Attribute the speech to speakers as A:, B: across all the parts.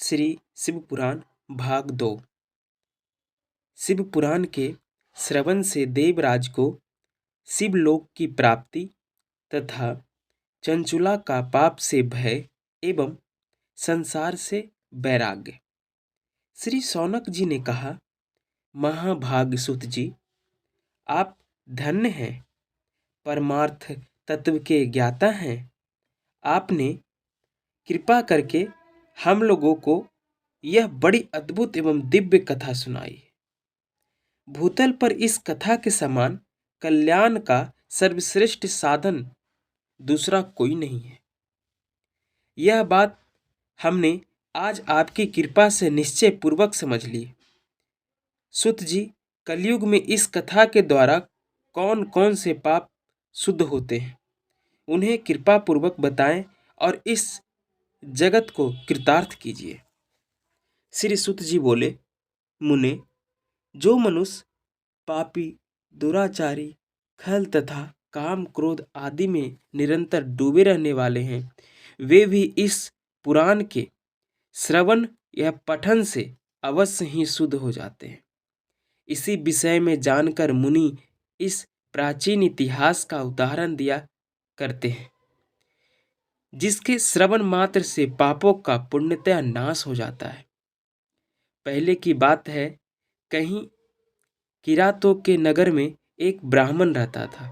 A: श्री शिव पुराण भाग 2। शिव पुराण के श्रवण से देवराज को शिवलोक की प्राप्ति तथा चंचुला का पाप से भय एवं संसार से वैराग्य। श्री शौनक जी ने कहा, महाभाग सुत जी, आप धन्य हैं, परमार्थ तत्व के ज्ञाता हैं। आपने कृपा करके हम लोगों को यह बड़ी अद्भुत एवं दिव्य कथा सुनाई। भूतल पर इस कथा के समान कल्याण का सर्वश्रेष्ठ साधन दूसरा कोई नहीं है। यह बात हमने आज आपकी कृपा से निश्चय पूर्वक समझ ली। सुत जी, कलयुग में इस कथा के द्वारा कौन कौन से पाप शुद्ध होते हैं, उन्हें कृपा पूर्वक बताएं और इस जगत को कृतार्थ कीजिए। श्री सुत जी बोले, मुने, जो मनुष्य पापी, दुराचारी, खल तथा काम क्रोध आदि में निरंतर डूबे रहने वाले हैं, वे भी इस पुराण के श्रवण या पठन से अवश्य ही शुद्ध हो जाते हैं। इसी विषय में जानकर मुनि इस प्राचीन इतिहास का उदाहरण दिया करते हैं, जिसके श्रवण मात्र से पापों का पूर्णतया नाश हो जाता है। पहले की बात है, कहीं किरातों के नगर में एक ब्राह्मण रहता था,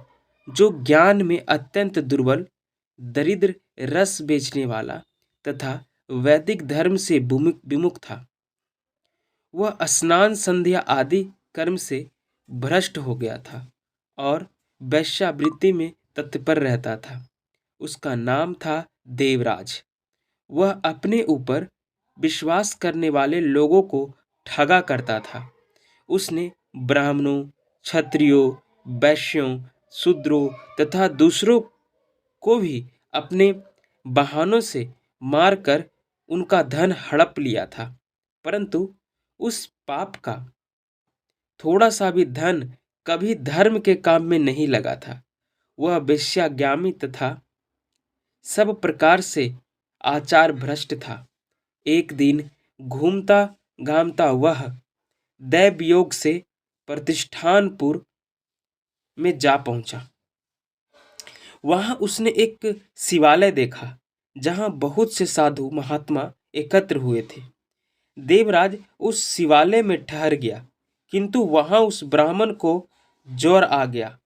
A: जो ज्ञान में अत्यंत दुर्बल, दरिद्र, रस बेचने वाला तथा वैदिक धर्म से विमुख था। वह स्नान संध्या आदि कर्म से भ्रष्ट हो गया था और वैश्यावृत्ति में तत्पर रहता था। उसका नाम था देवराज। वह अपने ऊपर विश्वास करने वाले लोगों को ठगा करता था। उसने ब्राह्मणों, क्षत्रियों, वैश्यों, शूद्रों तथा दूसरों को भी अपने बहानों से मारकर उनका धन हड़प लिया था, परंतु उस पाप का थोड़ा सा भी धन कभी धर्म के काम में नहीं लगा था। वह वेश्यागामी तथा सब प्रकार से आचार भ्रष्ट था। एक दिन घूमता घामता वह दैवयोग से प्रतिष्ठानपुर में जा पहुंचा। वहां उसने एक शिवालय देखा, जहां बहुत से साधु महात्मा एकत्र हुए थे। देवराज उस शिवालय में ठहर गया, किंतु वहां उस ब्राह्मण को ज्वर आ गया।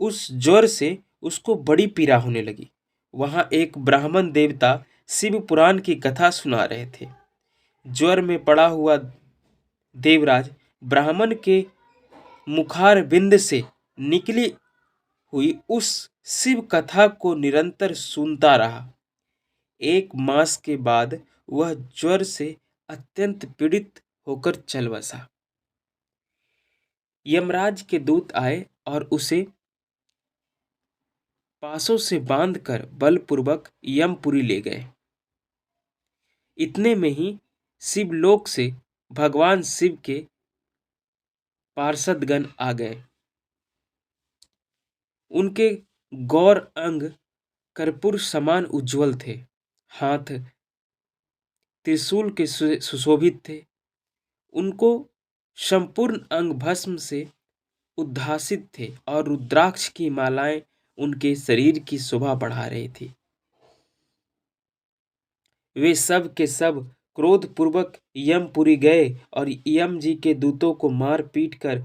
A: उस ज्वर से उसको बड़ी पीड़ा होने लगी। वहां एक ब्राह्मण देवता शिव पुराण की कथा सुना रहे थे। ज्वर में पड़ा हुआ देवराज ब्राह्मण के मुखार बिंद से निकली हुई उस शिव कथा को निरंतर सुनता रहा। 1 मास के बाद वह ज्वर से अत्यंत पीड़ित होकर चल बसा। यमराज के दूत आए और उसे पासों से बांधकर बलपूर्वक यमपुरी ले गए। इतने में ही शिवलोक से भगवान शिव के पार्षदगण आ गए। उनके गौर अंग कर्पूर समान उज्जवल थे, हाथ त्रिशूल के सुशोभित थे। उनको संपूर्ण अंग भस्म से उद्भासित थे और रुद्राक्ष की मालाएं उनके शरीर की शोभा बढ़ा रही थी। वे सब के सब क्रोध पूर्वक यमपुरी गए और यम जी के दूतों को मार पीट कर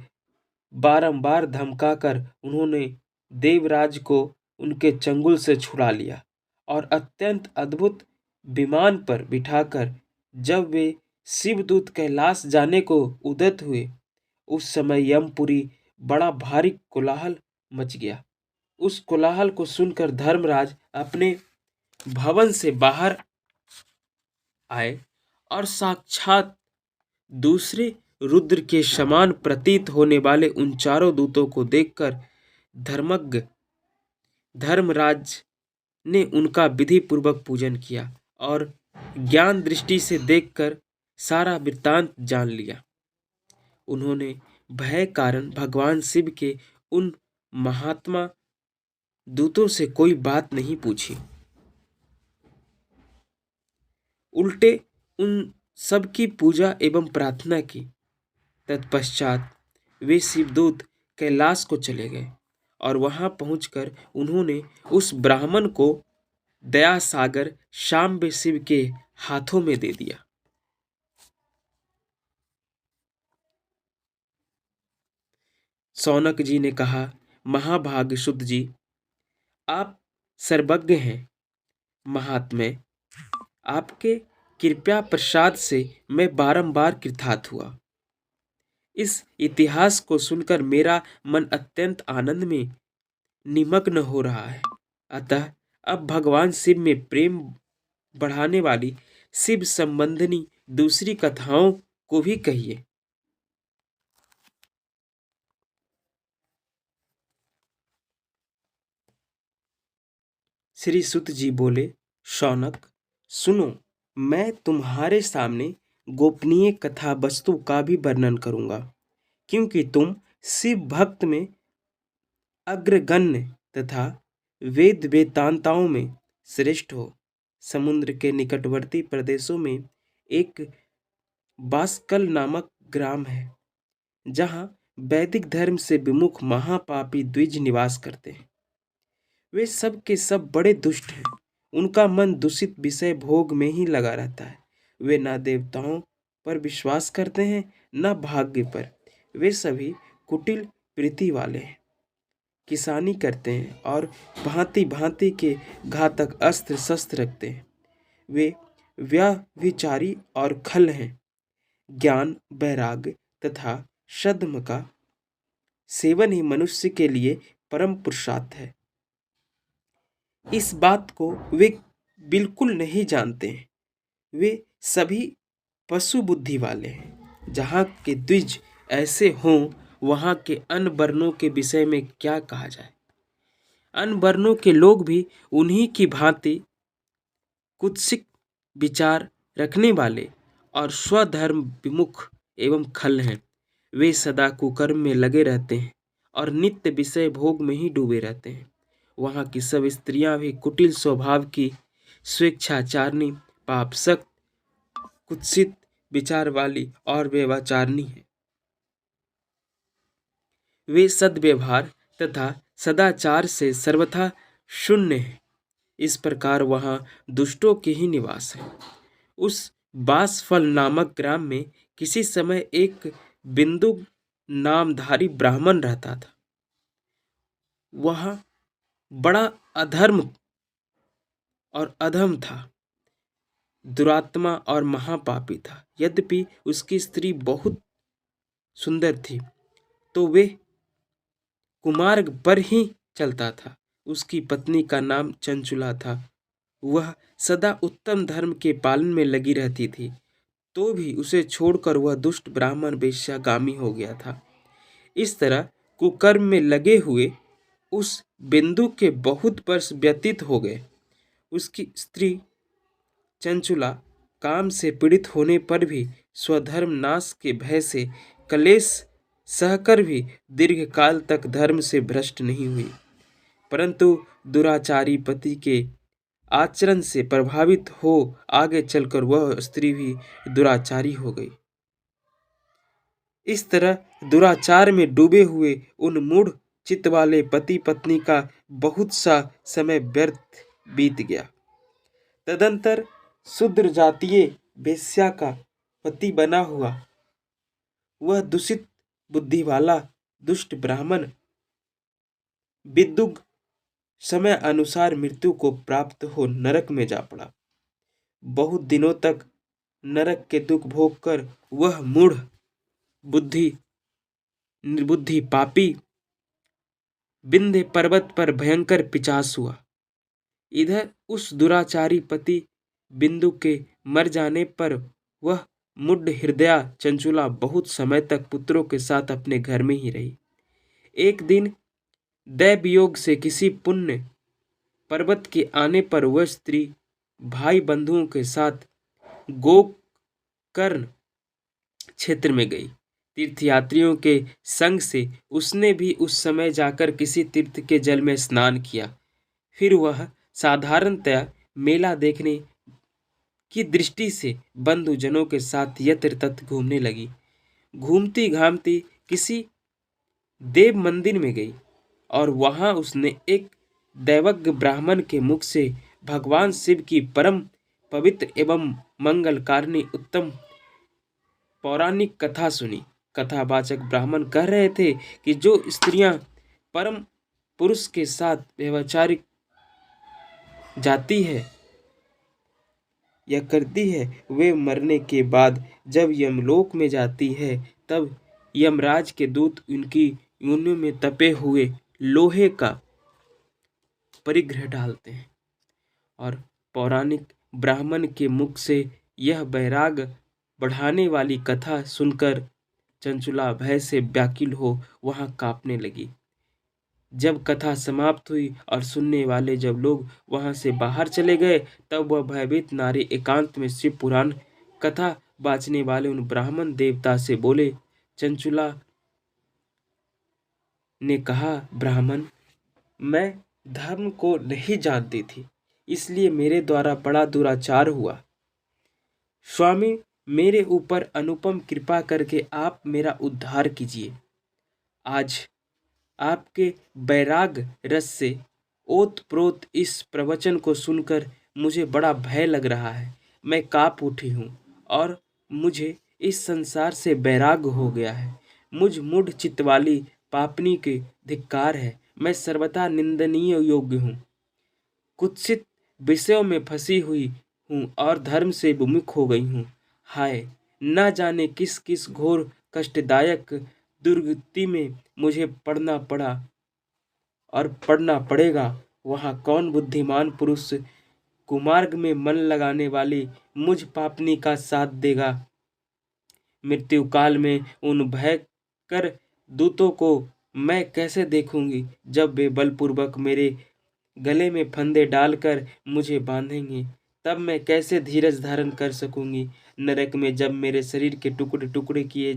A: बारंबार धमकाकर उन्होंने देवराज को उनके चंगुल से छुड़ा लिया और अत्यंत अद्भुत विमान पर बिठाकर जब वे शिवदूत कैलाश जाने को उद्यत हुए, उस समय यमपुरी बड़ा भारी कोलाहल मच गया। उस कोलाहल को सुनकर धर्मराज अपने भवन से बाहर आए और साक्षात दूसरे रुद्र के समान प्रतीत होने वाले उन चारों दूतों को देखकर धर्मज्ञ धर्मराज ने उनका विधि पूर्वक पूजन किया और ज्ञान दृष्टि से देखकर सारा वृत्तांत जान लिया। उन्होंने भय कारण भगवान शिव के उन महात्मा दूतों से कोई बात नहीं पूछी, उल्टे उन सबकी पूजा एवं प्रार्थना की। तत्पश्चात वे शिवदूत कैलाश को चले गए और वहां पहुंचकर उन्होंने उस ब्राह्मण को दया सागर शाम्ब शिव के हाथों में दे दिया। सौनक जी ने कहा, महाभाग शुद्ध जी, आप सर्वज्ञ हैं। महात्मे, आपके कृपया प्रसाद से मैं बारंबार कृतार्थ हुआ। इस इतिहास को सुनकर मेरा मन अत्यंत आनंद में निमग्न हो रहा है। अतः अब भगवान शिव में प्रेम बढ़ाने वाली शिव संबंधिनी दूसरी कथाओं को भी कहिए। श्री सुत जी बोले, शौनक सुनो, मैं तुम्हारे सामने गोपनीय कथा वस्तु का भी वर्णन करूंगा, क्योंकि तुम शिव भक्त में अग्रगण्य तथा वेद वेदांताओं में श्रेष्ठ हो। समुद्र के निकटवर्ती प्रदेशों में एक बास्कल नामक ग्राम है, जहाँ वैदिक धर्म से विमुख महापापी द्विज निवास करते हैं। वे सब के सब बड़े दुष्ट हैं। उनका मन दूषित विषय भोग में ही लगा रहता है। वे न देवताओं पर विश्वास करते हैं, न भाग्य पर। वे सभी कुटिल प्रीति वाले हैं, किसानी करते हैं और भांति भांति के घातक अस्त्र शस्त्र रखते हैं। वे व्यभिचारी और खल हैं। ज्ञान, वैराग्य तथा सद्म का सेवन ही मनुष्य के लिए परम पुरुषार्थ है। इस बात को वे बिल्कुल नहीं जानते हैं। वे सभी पशु बुद्धि वाले हैं। जहाँ के द्विज ऐसे हों, वहाँ के अन्य वर्णों के विषय में क्या कहा जाए। अन्य वर्णों के लोग भी उन्हीं की भांति कुत्सित विचार रखने वाले और स्वधर्म विमुख एवं खल हैं। वे सदा कुकर्म में लगे रहते हैं और नित्य विषय भोग में ही डूबे रहते हैं। वहाँ की सब स्त्रियां भी कुटिल स्वभाव की, स्वेच्छाचारिणी, पापसक्त, कुत्सित विचार वाली और व्यभिचारिणी हैं। वे सद्व्यवहार तथा सदाचार से सर्वथा शून्य हैं। इस प्रकार वहाँ दुष्टों के ही निवास है। उस बासफल नामक ग्राम में किसी समय एक बिंदु नामधारी ब्राह्मण रहता था। वह बड़ा अधर्म और अधम था, दुरात्मा और महापापी था। यद्यपि उसकी स्त्री बहुत सुंदर थी, तो वे कुमार्ग पर ही चलता था। उसकी पत्नी का नाम चंचुला था। वह सदा उत्तम धर्म के पालन में लगी रहती थी, तो भी उसे छोड़कर वह दुष्ट ब्राह्मण वेश्यागामी हो गया था। इस तरह कुकर्म में लगे हुए उस बिंदु के बहुत वर्ष व्यतीत हो गए। उसकी स्त्री चंचुला काम से पीड़ित होने पर भी स्वधर्म नाश के भय से कलेश सहकर भी दीर्घकाल तक धर्म से भ्रष्ट नहीं हुई, परंतु दुराचारी पति के आचरण से प्रभावित हो आगे चलकर वह स्त्री भी दुराचारी हो गई। इस तरह दुराचार में डूबे हुए उन मूढ़ चित्त वाले पति पत्नी का बहुत सा समय व्यर्थ बीत गया। तदंतर शूद्र जातीय वेश्या का पति बना हुआ वह दूषित बुद्धि वाला दुष्ट ब्राह्मण विद्युग समय अनुसार मृत्यु को प्राप्त हो नरक में जा पड़ा। बहुत दिनों तक नरक के दुख भोग कर वह मूढ़ बुद्धि निर्बुद्धि पापी विंध्य पर्वत पर भयंकर पिशाच हुआ। इधर उस दुराचारी पति बिंदु के मर जाने पर वह मुड हृदया चंचुला बहुत समय तक पुत्रों के साथ अपने घर में ही रही। एक दिन दैव योग से किसी पुण्य पर्वत के आने पर वह स्त्री भाई बंधुओं के साथ गोकर्ण क्षेत्र में गई। तीर्थयात्रियों के संग से उसने भी उस समय जाकर किसी तीर्थ के जल में स्नान किया। फिर वह साधारणतया मेला देखने की दृष्टि से बंधुजनों के साथ यत्र तत्र घूमने लगी। घूमती घामती किसी देव मंदिर में गई और वहां उसने एक दैवज्ञ ब्राह्मण के मुख से भगवान शिव की परम पवित्र एवं मंगलकारिणी उत्तम पौराणिक कथा सुनी। कथावाचक ब्राह्मण कह रहे थे कि जो स्त्रियां परम पुरुष के साथ व्यभिचारिक जाती है या करती है, वे मरने के बाद जब यमलोक में जाती है तब यमराज के दूत उनकी योनियों में तपे हुए लोहे का परिग्रह डालते हैं। और पौराणिक ब्राह्मण के मुख से यह वैराग बढ़ाने वाली कथा सुनकर चंचुला भय से व्याकुल हो वहां कांपने लगी। जब कथा समाप्त हुई और सुनने वाले जब लोग वहां से बाहर चले गए, तब वह भयभीत नारी एकांत में शिव पुराण कथा बाँचने वाले उन ब्राह्मण देवता से बोले। चंचुला ने कहा, ब्राह्मण, मैं धर्म को नहीं जानती थी, इसलिए मेरे द्वारा बड़ा दुराचार हुआ। स्वामी, मेरे ऊपर अनुपम कृपा करके आप मेरा उद्धार कीजिए। आज आपके वैराग रस से ओत-प्रोत इस प्रवचन को सुनकर मुझे बड़ा भय लग रहा है। मैं काँप उठी हूँ और मुझे इस संसार से वैराग हो गया है। मुझ मूढ़ चित्त वाली पापनी के धिक्कार है। मैं सर्वथा निंदनीय योग्य हूँ। कुत्सित विषयों में फंसी हुई हूँ और धर्म से विमुख हो गई हूँ। हाय, न जाने किस किस घोर कष्टदायक दुर्गति में मुझे पड़ना पड़ा और पड़ना पड़ेगा। वहाँ कौन बुद्धिमान पुरुष कुमार्ग में मन लगाने वाली मुझ पापनी का साथ देगा। मृत्यु काल में उन भयंकर दूतों को मैं कैसे देखूंगी, जब वे बलपूर्वक मेरे गले में फंदे डालकर मुझे बांधेंगे। तब मैं कैसे धीरज धारण कर सकूंगी। नरक में जब मेरे शरीर के टुकड़े टुकड़े किए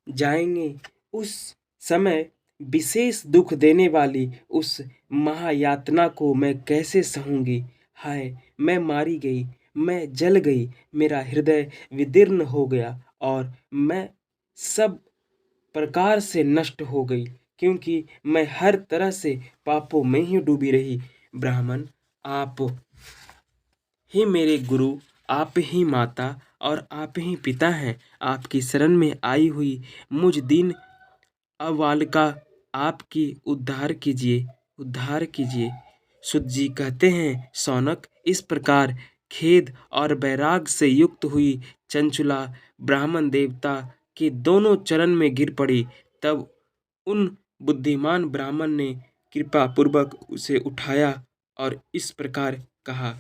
A: जाएंगे, उस समय विशेष दुख देने वाली उस महायातना को मैं कैसे सहूंगी। हाय, मैं मारी गई, मैं जल गई, मेरा हृदय विदीर्ण हो गया और मैं सब प्रकार से नष्ट हो गई, क्योंकि मैं हर तरह से पापों में ही डूबी रही। ब्राह्मण, आप ही मेरे गुरु, आप ही माता और आप ही पिता हैं। आपकी शरण में आई हुई मुझ दीन अबालिका आपकी उद्धार कीजिए, उद्धार कीजिए। सुत जी कहते हैं, शौनक, इस प्रकार खेद और वैराग से युक्त हुई चंचुला ब्राह्मण देवता के दोनों चरण में गिर पड़ी। तब उन बुद्धिमान ब्राह्मण ने कृपा पूर्वक उसे उठाया और इस प्रकार कहा।